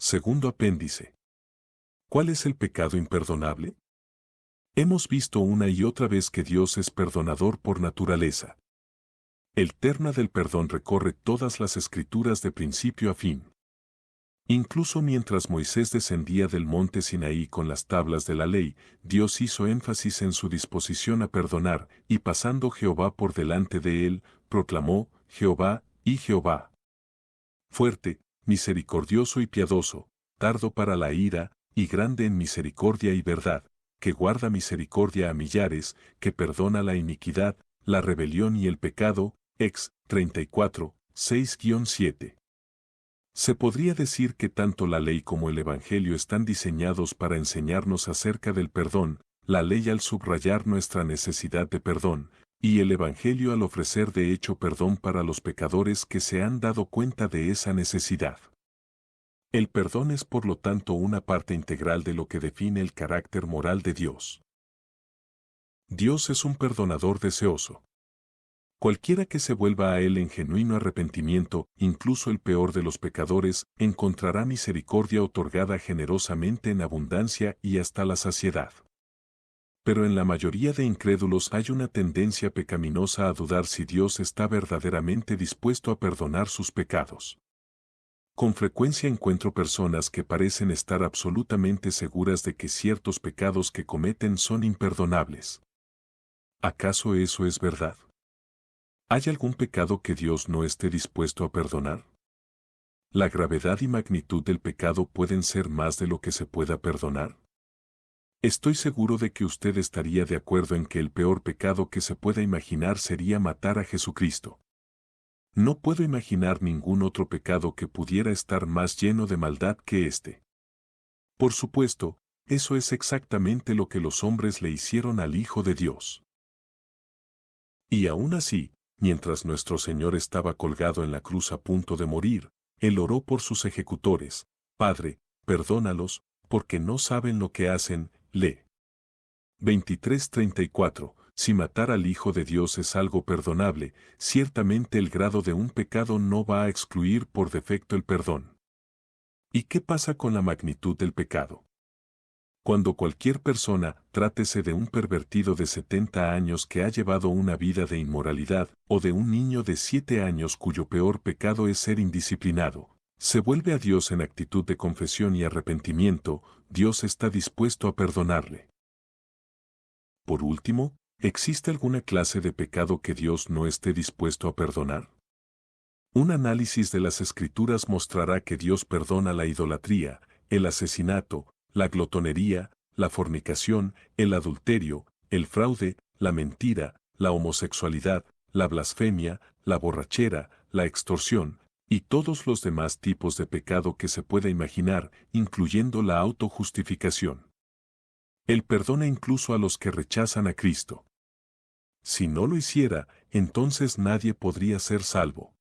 Segundo apéndice. ¿Cuál es el pecado imperdonable? Hemos visto una y otra vez que Dios es perdonador por naturaleza. El terna del perdón recorre todas las escrituras de principio a fin. Incluso mientras Moisés descendía del monte Sinaí con las tablas de la ley, Dios hizo énfasis en su disposición a perdonar, y pasando Jehová por delante de él, proclamó, Jehová, y Jehová. Fuerte, misericordioso y piadoso, tardo para la ira, y grande en misericordia y verdad, que guarda misericordia a millares, que perdona la iniquidad, la rebelión y el pecado. Ex. 34, 6-7. Se podría decir que tanto la ley como el Evangelio están diseñados para enseñarnos acerca del perdón, la ley al subrayar nuestra necesidad de perdón, y el Evangelio al ofrecer de hecho perdón para los pecadores que se han dado cuenta de esa necesidad. El perdón es por lo tanto una parte integral de lo que define el carácter moral de Dios. Dios es un perdonador deseoso. Cualquiera que se vuelva a Él en genuino arrepentimiento, incluso el peor de los pecadores, encontrará misericordia otorgada generosamente en abundancia y hasta la saciedad. Pero en la mayoría de incrédulos hay una tendencia pecaminosa a dudar si Dios está verdaderamente dispuesto a perdonar sus pecados. Con frecuencia encuentro personas que parecen estar absolutamente seguras de que ciertos pecados que cometen son imperdonables. ¿Acaso eso es verdad? ¿Hay algún pecado que Dios no esté dispuesto a perdonar? ¿La gravedad y magnitud del pecado pueden ser más de lo que se pueda perdonar? Estoy seguro de que usted estaría de acuerdo en que el peor pecado que se pueda imaginar sería matar a Jesucristo. No puedo imaginar ningún otro pecado que pudiera estar más lleno de maldad que este. Por supuesto, eso es exactamente lo que los hombres le hicieron al Hijo de Dios. Y aún así, mientras nuestro Señor estaba colgado en la cruz a punto de morir, Él oró por sus ejecutores: Padre, perdónalos, porque no saben lo que hacen. Lee. 23:34. Si matar al Hijo de Dios es algo perdonable, ciertamente el grado de un pecado no va a excluir por defecto el perdón. ¿Y qué pasa con la magnitud del pecado? Cuando cualquier persona, trátese de un pervertido de 70 años que ha llevado una vida de inmoralidad, o de un niño de 7 años cuyo peor pecado es ser indisciplinado, se vuelve a Dios en actitud de confesión y arrepentimiento, Dios está dispuesto a perdonarle. Por último, ¿existe alguna clase de pecado que Dios no esté dispuesto a perdonar? Un análisis de las Escrituras mostrará que Dios perdona la idolatría, el asesinato, la glotonería, la fornicación, el adulterio, el fraude, la mentira, la homosexualidad, la blasfemia, la borrachera, la extorsión, y todos los demás tipos de pecado que se pueda imaginar, incluyendo la autojustificación. Él perdona incluso a los que rechazan a Cristo. Si no lo hiciera, entonces nadie podría ser salvo.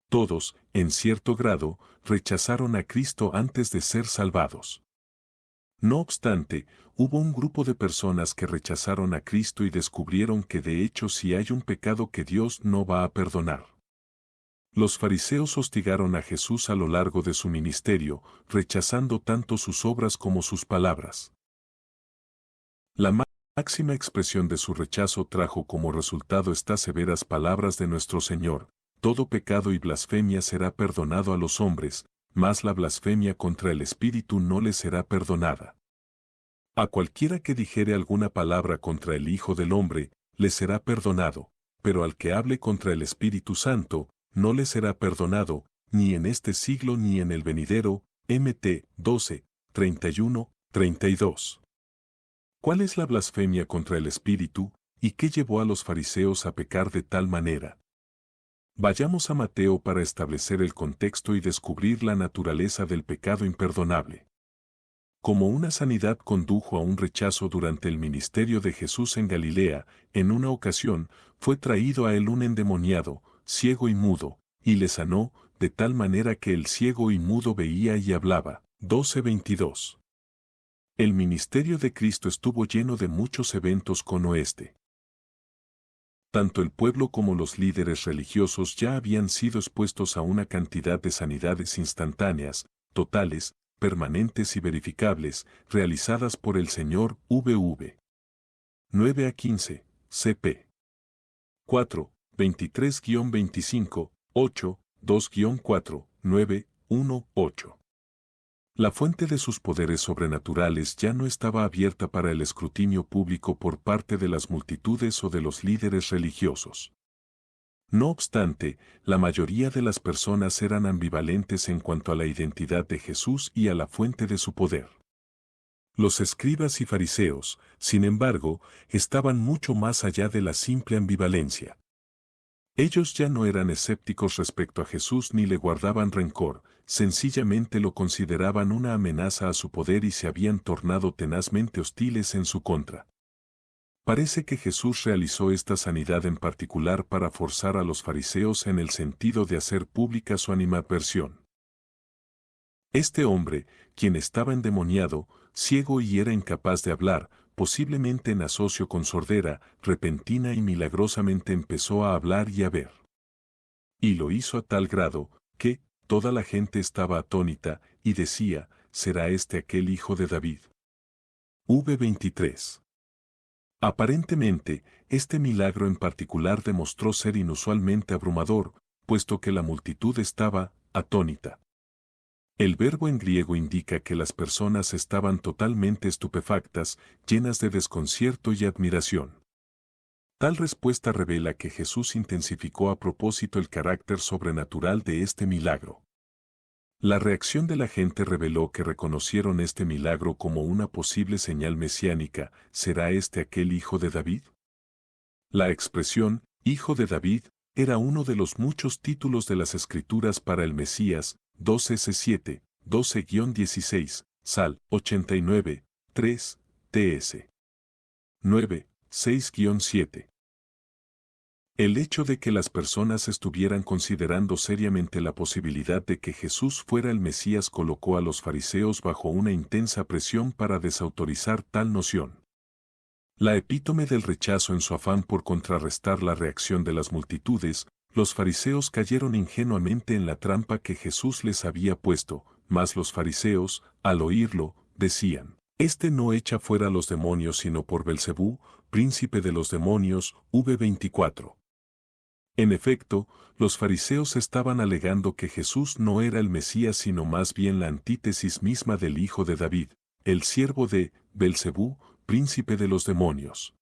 Todos, en cierto grado, rechazaron a Cristo antes de ser salvados. No obstante, hubo un grupo de personas que rechazaron a Cristo y descubrieron que de hecho sí hay un pecado que Dios no va a perdonar. Los fariseos hostigaron a Jesús a lo largo de su ministerio, rechazando tanto sus obras como sus palabras. La máxima expresión de su rechazo trajo como resultado estas severas palabras de nuestro Señor: todo pecado y blasfemia será perdonado a los hombres, mas la blasfemia contra el Espíritu no le será perdonada. A cualquiera que dijere alguna palabra contra el Hijo del Hombre, le será perdonado, pero al que hable contra el Espíritu Santo, no le será perdonado, ni en este siglo ni en el venidero. Mt. 12, 31, 32. ¿Cuál es la blasfemia contra el Espíritu, y qué llevó a los fariseos a pecar de tal manera? Vayamos a Mateo para establecer el contexto y descubrir la naturaleza del pecado imperdonable. Como una sanidad condujo a un rechazo durante el ministerio de Jesús en Galilea, en una ocasión, fue traído a él un endemoniado, ciego y mudo, y le sanó, de tal manera que el ciego y mudo veía y hablaba. 12:22. El ministerio de Cristo estuvo lleno de muchos eventos como este. Tanto el pueblo como los líderes religiosos ya habían sido expuestos a una cantidad de sanidades instantáneas, totales, permanentes y verificables, realizadas por el Señor VV. 9 a 15, CP. 4, 23-25, 8, 2-4, 9, 1, 8. La fuente de sus poderes sobrenaturales ya no estaba abierta para el escrutinio público por parte de las multitudes o de los líderes religiosos. No obstante, la mayoría de las personas eran ambivalentes en cuanto a la identidad de Jesús y a la fuente de su poder. Los escribas y fariseos, sin embargo, estaban mucho más allá de la simple ambivalencia. Ellos ya no eran escépticos respecto a Jesús ni le guardaban rencor, sencillamente lo consideraban una amenaza a su poder y se habían tornado tenazmente hostiles en su contra. Parece que Jesús realizó esta sanidad en particular para forzar a los fariseos en el sentido de hacer pública su animadversión. Este hombre, quien estaba endemoniado, ciego y era incapaz de hablar, posiblemente en asocio con sordera, repentina y milagrosamente empezó a hablar y a ver. Y lo hizo a tal grado, que, toda la gente estaba atónita, y decía, ¿será este aquel hijo de David? V23. Aparentemente, este milagro en particular demostró ser inusualmente abrumador, puesto que la multitud estaba atónita. El verbo en griego indica que las personas estaban totalmente estupefactas, llenas de desconcierto y admiración. Tal respuesta revela que Jesús intensificó a propósito el carácter sobrenatural de este milagro. La reacción de la gente reveló que reconocieron este milagro como una posible señal mesiánica. ¿Será este aquel hijo de David? La expresión, hijo de David, era uno de los muchos títulos de las Escrituras para el Mesías, 2S7, 12-16, Sal, 89, 3, TS. 9, 6-7. El hecho de que las personas estuvieran considerando seriamente la posibilidad de que Jesús fuera el Mesías colocó a los fariseos bajo una intensa presión para desautorizar tal noción. La epítome del rechazo en su afán por contrarrestar la reacción de las multitudes, los fariseos cayeron ingenuamente en la trampa que Jesús les había puesto, mas los fariseos, al oírlo, decían, «Este no echa fuera a los demonios sino por Belcebú, príncipe de los demonios, V24». En efecto, los fariseos estaban alegando que Jesús no era el Mesías sino más bien la antítesis misma del hijo de David, el siervo de Belcebú, príncipe de los demonios.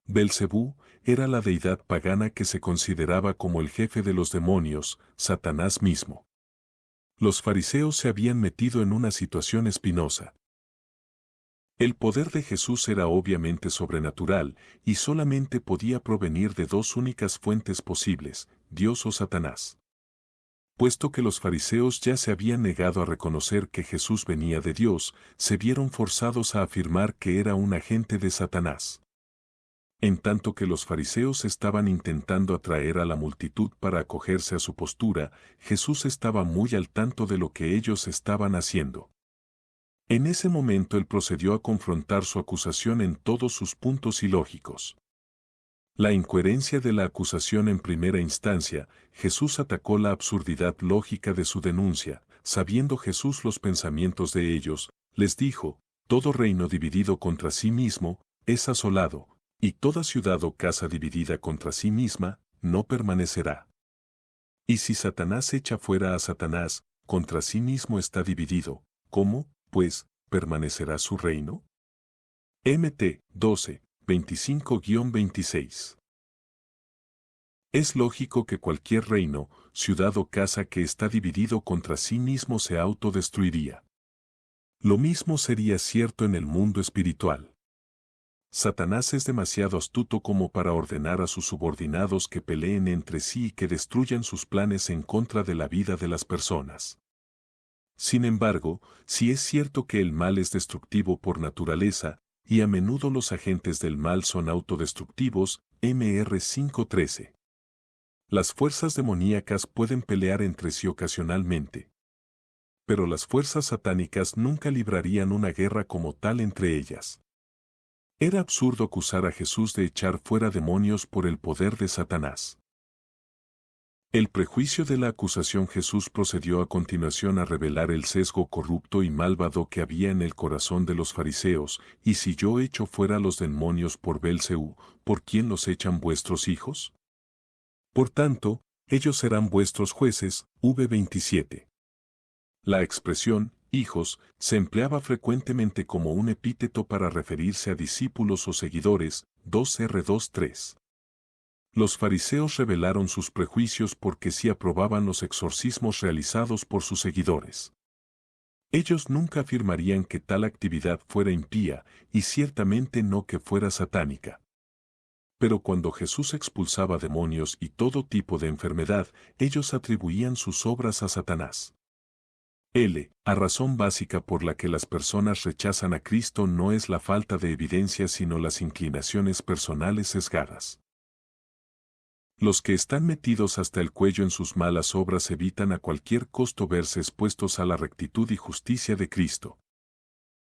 Belcebú era la deidad pagana que se consideraba como el jefe de los demonios, Satanás mismo. Los fariseos se habían metido en una situación espinosa. El poder de Jesús era obviamente sobrenatural, y solamente podía provenir de dos únicas fuentes posibles, Dios o Satanás. Puesto que los fariseos ya se habían negado a reconocer que Jesús venía de Dios, se vieron forzados a afirmar que era un agente de Satanás. En tanto que los fariseos estaban intentando atraer a la multitud para acogerse a su postura, Jesús estaba muy al tanto de lo que ellos estaban haciendo. En ese momento él procedió a confrontar su acusación en todos sus puntos ilógicos. La incoherencia de la acusación en primera instancia, Jesús atacó la absurdidad lógica de su denuncia, sabiendo Jesús los pensamientos de ellos, les dijo, todo reino dividido contra sí mismo, es asolado, y toda ciudad o casa dividida contra sí misma, no permanecerá. Y si Satanás echa fuera a Satanás, contra sí mismo está dividido, ¿cómo, pues, permanecerá su reino? Mt. 12, 25-26. Es lógico que cualquier reino, ciudad o casa que está dividido contra sí mismo se autodestruiría. Lo mismo sería cierto en el mundo espiritual. Satanás es demasiado astuto como para ordenar a sus subordinados que peleen entre sí y que destruyan sus planes en contra de la vida de las personas. Sin embargo, si es cierto que el mal es destructivo por naturaleza, y a menudo los agentes del mal son autodestructivos, Mr. 5:13. Las fuerzas demoníacas pueden pelear entre sí ocasionalmente. Pero las fuerzas satánicas nunca librarían una guerra como tal entre ellas. Era absurdo acusar a Jesús de echar fuera demonios por el poder de Satanás. El prejuicio de la acusación. Jesús procedió a continuación a revelar el sesgo corrupto y malvado que había en el corazón de los fariseos. ¿Y si yo echo fuera los demonios por Belcebú, por quién los echan vuestros hijos? Por tanto, ellos serán vuestros jueces. V 27. La expresión hijos se empleaba frecuentemente como un epíteto para referirse a discípulos o seguidores. 2R23. Los fariseos revelaron sus prejuicios porque sí aprobaban los exorcismos realizados por sus seguidores. Ellos nunca afirmarían que tal actividad fuera impía, y ciertamente no que fuera satánica. Pero cuando Jesús expulsaba demonios y todo tipo de enfermedad, ellos atribuían sus obras a Satanás. La razón básica por la que las personas rechazan a Cristo no es la falta de evidencia sino las inclinaciones personales sesgadas. Los que están metidos hasta el cuello en sus malas obras evitan a cualquier costo verse expuestos a la rectitud y justicia de Cristo.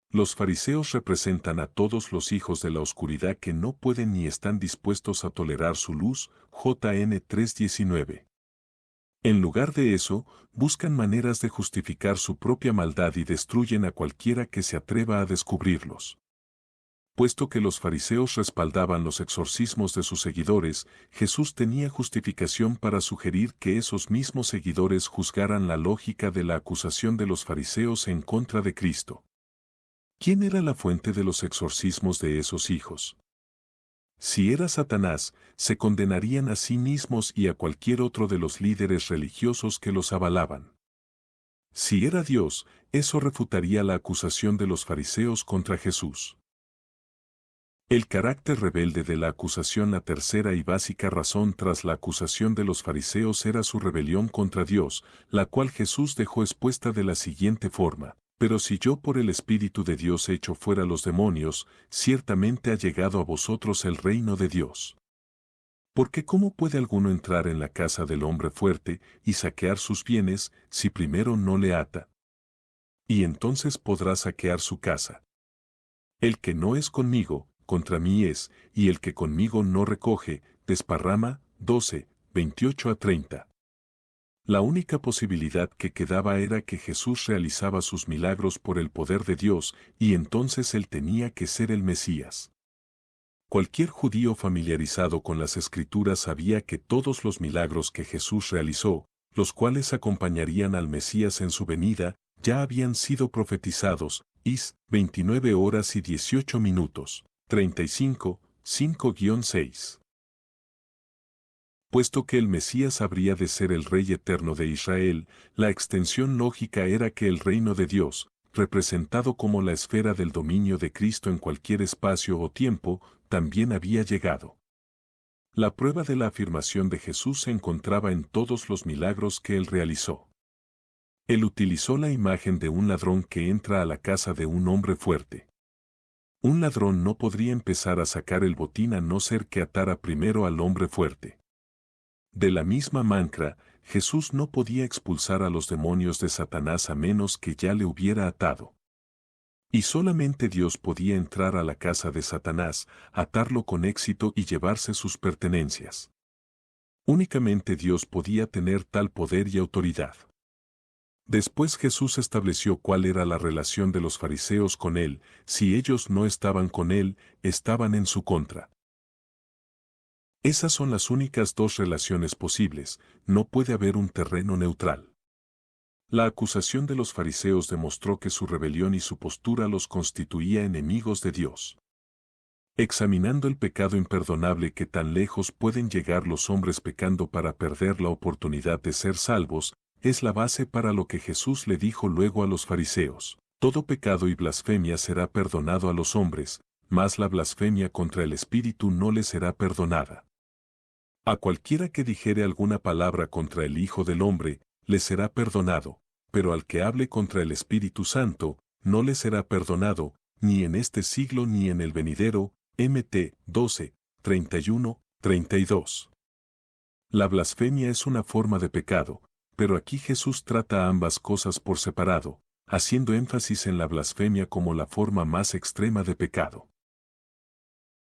Los fariseos representan a todos los hijos de la oscuridad que no pueden ni están dispuestos a tolerar su luz. JN 3:19. En lugar de eso, buscan maneras de justificar su propia maldad y destruyen a cualquiera que se atreva a descubrirlos. Puesto que los fariseos respaldaban los exorcismos de sus seguidores, Jesús tenía justificación para sugerir que esos mismos seguidores juzgaran la lógica de la acusación de los fariseos en contra de Cristo. ¿Quién era la fuente de los exorcismos de esos hijos? Si era Satanás, se condenarían a sí mismos y a cualquier otro de los líderes religiosos que los avalaban. Si era Dios, eso refutaría la acusación de los fariseos contra Jesús. El carácter rebelde de la acusación. La tercera y básica razón tras la acusación de los fariseos era su rebelión contra Dios, la cual Jesús dejó expuesta de la siguiente forma: pero si yo por el Espíritu de Dios echo fuera los demonios, ciertamente ha llegado a vosotros el reino de Dios. Porque ¿cómo puede alguno entrar en la casa del hombre fuerte y saquear sus bienes si primero no le ata? Y entonces podrá saquear su casa. El que no es conmigo, contra mí es, y el que conmigo no recoge, desparrama. 12, 28 a 30. La única posibilidad que quedaba era que Jesús realizaba sus milagros por el poder de Dios, y entonces él tenía que ser el Mesías. Cualquier judío familiarizado con las Escrituras sabía que todos los milagros que Jesús realizó, los cuales acompañarían al Mesías en su venida, ya habían sido profetizados. Is. 29 horas y 18 minutos. 35, 5-6. Puesto que el Mesías habría de ser el Rey eterno de Israel, la extensión lógica era que el reino de Dios, representado como la esfera del dominio de Cristo en cualquier espacio o tiempo, también había llegado. La prueba de la afirmación de Jesús se encontraba en todos los milagros que él realizó. Él utilizó la imagen de un ladrón que entra a la casa de un hombre fuerte. Un ladrón no podría empezar a sacar el botín a no ser que atara primero al hombre fuerte. De la misma manera, Jesús no podía expulsar a los demonios de Satanás a menos que ya le hubiera atado. Y solamente Dios podía entrar a la casa de Satanás, atarlo con éxito y llevarse sus pertenencias. Únicamente Dios podía tener tal poder y autoridad. Después Jesús estableció cuál era la relación de los fariseos con él. Si ellos no estaban con él, estaban en su contra. Esas son las únicas dos relaciones posibles, no puede haber un terreno neutral. La acusación de los fariseos demostró que su rebelión y su postura los constituía enemigos de Dios. Examinando el pecado imperdonable que tan lejos pueden llegar los hombres pecando para perder la oportunidad de ser salvos, es la base para lo que Jesús le dijo luego a los fariseos: todo pecado y blasfemia será perdonado a los hombres, mas la blasfemia contra el Espíritu no le será perdonada. A cualquiera que dijere alguna palabra contra el Hijo del Hombre, le será perdonado, pero al que hable contra el Espíritu Santo, no le será perdonado, ni en este siglo ni en el venidero. Mt. 12, 31, 32. La blasfemia es una forma de pecado, pero aquí Jesús trata ambas cosas por separado, haciendo énfasis en la blasfemia como la forma más extrema de pecado.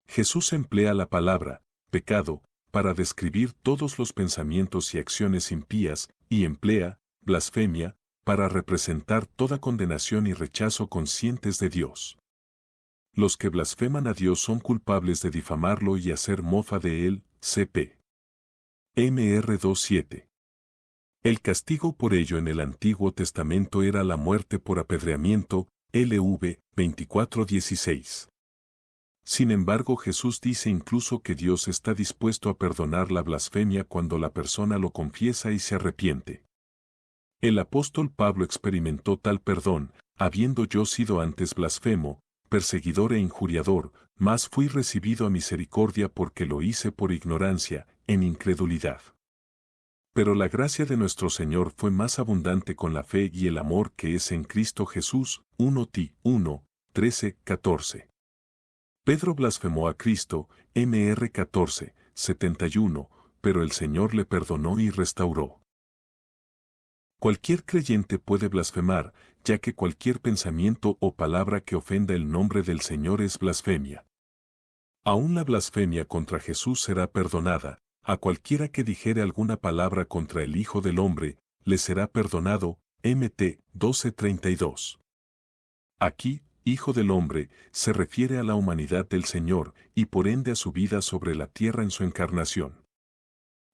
Jesús emplea la palabra pecado para describir todos los pensamientos y acciones impías, y emplea blasfemia para representar toda condenación y rechazo conscientes de Dios. Los que blasfeman a Dios son culpables de difamarlo y hacer mofa de él, cp. Mr. 2:7. El castigo por ello en el Antiguo Testamento era la muerte por apedreamiento, LV 24:16. Sin embargo, Jesús dice incluso que Dios está dispuesto a perdonar la blasfemia cuando la persona lo confiesa y se arrepiente. El apóstol Pablo experimentó tal perdón, habiendo yo sido antes blasfemo, perseguidor e injuriador, mas fui recibido a misericordia porque lo hice por ignorancia, en incredulidad. Pero la gracia de nuestro Señor fue más abundante con la fe y el amor que es en Cristo Jesús. 1 Ti 1, 13, 14. Pedro blasfemó a Cristo, Mr. 14, 71, pero el Señor le perdonó y restauró. Cualquier creyente puede blasfemar, ya que cualquier pensamiento o palabra que ofenda el nombre del Señor es blasfemia. Aún la blasfemia contra Jesús será perdonada, a cualquiera que dijere alguna palabra contra el Hijo del Hombre, le será perdonado. Mt 12:32. Aquí, Hijo del Hombre, se refiere a la humanidad del Señor, y por ende a su vida sobre la tierra en su encarnación.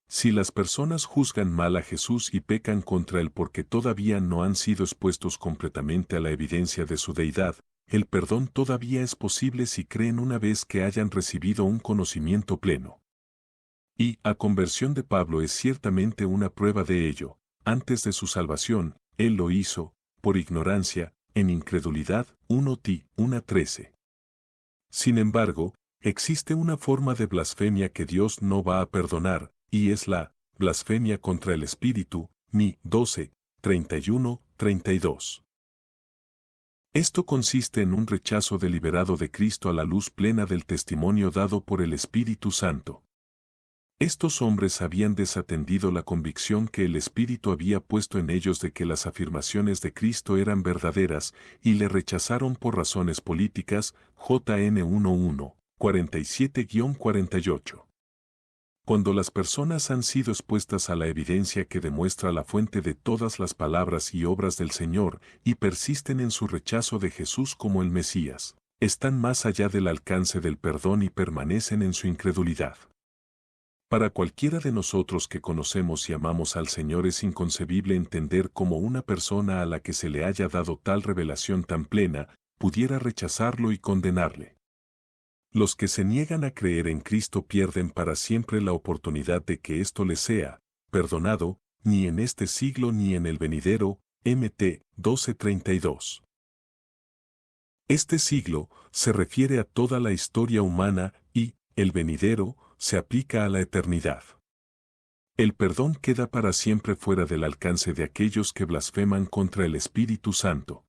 Si las personas juzgan mal a Jesús y pecan contra él porque todavía no han sido expuestos completamente a la evidencia de su deidad, el perdón todavía es posible si creen una vez que hayan recibido un conocimiento pleno. Y la conversión de Pablo es ciertamente una prueba de ello. Antes de su salvación, él lo hizo, por ignorancia, en incredulidad. 1 Ti 1:13. Sin embargo, existe una forma de blasfemia que Dios no va a perdonar, y es la blasfemia contra el Espíritu. Mi 12, 31, 32. Esto consiste en un rechazo deliberado de Cristo a la luz plena del testimonio dado por el Espíritu Santo. Estos hombres habían desatendido la convicción que el Espíritu había puesto en ellos de que las afirmaciones de Cristo eran verdaderas, y le rechazaron por razones políticas. JN 11, 47-48. Cuando las personas han sido expuestas a la evidencia que demuestra la fuente de todas las palabras y obras del Señor, y persisten en su rechazo de Jesús como el Mesías, están más allá del alcance del perdón y permanecen en su incredulidad. Para cualquiera de nosotros que conocemos y amamos al Señor es inconcebible entender cómo una persona a la que se le haya dado tal revelación tan plena, pudiera rechazarlo y condenarle. Los que se niegan a creer en Cristo pierden para siempre la oportunidad de que esto les sea perdonado, ni en este siglo ni en el venidero. Mt 12:32. Este siglo se refiere a toda la historia humana y el venidero se aplica a la eternidad. El perdón queda para siempre fuera del alcance de aquellos que blasfeman contra el Espíritu Santo.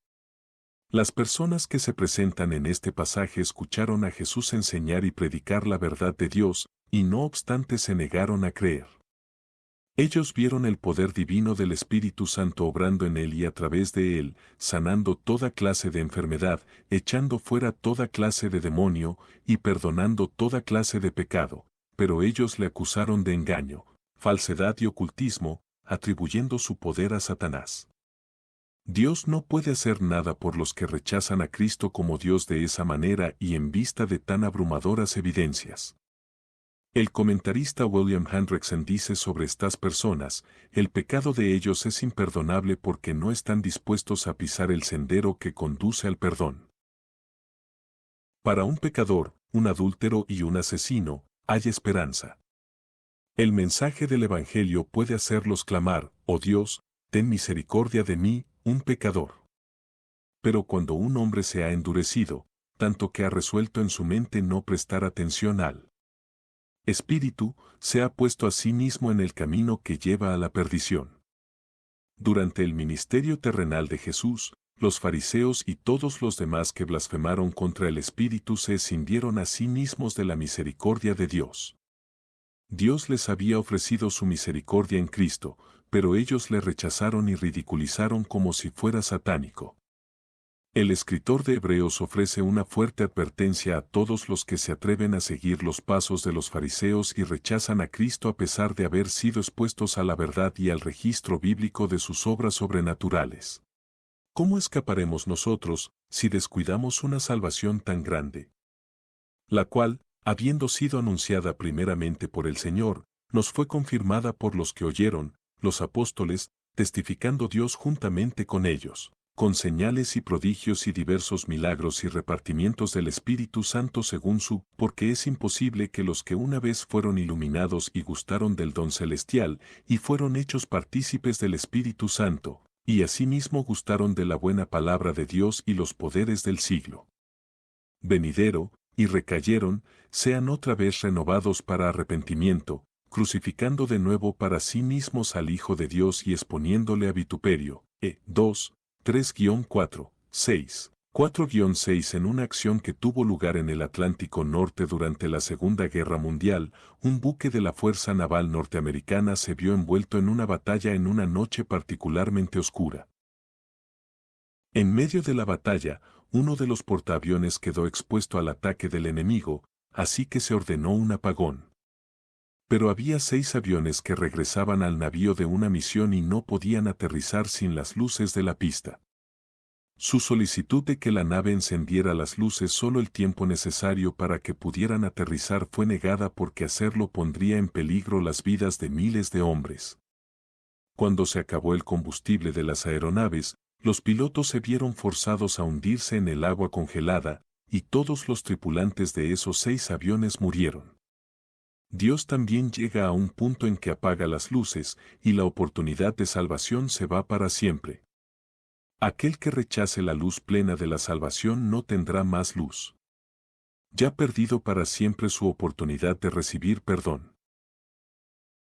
Las personas que se presentan en este pasaje escucharon a Jesús enseñar y predicar la verdad de Dios, y no obstante se negaron a creer. Ellos vieron el poder divino del Espíritu Santo obrando en él y a través de él, sanando toda clase de enfermedad, echando fuera toda clase de demonio, y perdonando toda clase de pecado, pero ellos le acusaron de engaño, falsedad y ocultismo, atribuyendo su poder a Satanás. Dios no puede hacer nada por los que rechazan a Cristo como Dios de esa manera y en vista de tan abrumadoras evidencias. El comentarista William Hendrickson dice sobre estas personas, el pecado de ellos es imperdonable porque no están dispuestos a pisar el sendero que conduce al perdón. Para un pecador, un adúltero y un asesino, hay esperanza. El mensaje del Evangelio puede hacerlos clamar, oh Dios, ten misericordia de mí, un pecador. Pero cuando un hombre se ha endurecido, tanto que ha resuelto en su mente no prestar atención al Espíritu, se ha puesto a sí mismo en el camino que lleva a la perdición. Durante el ministerio terrenal de Jesús, los fariseos y todos los demás que blasfemaron contra el Espíritu se escindieron a sí mismos de la misericordia de Dios. Dios les había ofrecido su misericordia en Cristo, pero ellos le rechazaron y ridiculizaron como si fuera satánico. El escritor de Hebreos ofrece una fuerte advertencia a todos los que se atreven a seguir los pasos de los fariseos y rechazan a Cristo a pesar de haber sido expuestos a la verdad y al registro bíblico de sus obras sobrenaturales. ¿Cómo escaparemos nosotros si descuidamos una salvación tan grande? La cual, habiendo sido anunciada primeramente por el Señor, nos fue confirmada por los que oyeron, los apóstoles, testificando Dios juntamente con ellos, con señales y prodigios y diversos milagros y repartimientos del Espíritu Santo según porque es imposible que los que una vez fueron iluminados y gustaron del don celestial, y fueron hechos partícipes del Espíritu Santo, y asimismo gustaron de la buena palabra de Dios y los poderes del siglo venidero, y recayeron, sean otra vez renovados para arrepentimiento, crucificando de nuevo para sí mismos al Hijo de Dios y exponiéndole a vituperio. 2, 3-4, 6. 4-6 En una acción que tuvo lugar en el Atlántico Norte durante la Segunda Guerra Mundial, un buque de la Fuerza Naval norteamericana se vio envuelto en una batalla en una noche particularmente oscura. En medio de la batalla, uno de los portaaviones quedó expuesto al ataque del enemigo, así que se ordenó un apagón. Pero había 6 aviones que regresaban al navío de una misión y no podían aterrizar sin las luces de la pista. Su solicitud de que la nave encendiera las luces solo el tiempo necesario para que pudieran aterrizar fue negada porque hacerlo pondría en peligro las vidas de miles de hombres. Cuando se acabó el combustible de las aeronaves, los pilotos se vieron forzados a hundirse en el agua congelada, y todos los tripulantes de esos 6 aviones murieron. Dios también llega a un punto en que apaga las luces, y la oportunidad de salvación se va para siempre. Aquel que rechace la luz plena de la salvación no tendrá más luz. Ya ha perdido para siempre su oportunidad de recibir perdón.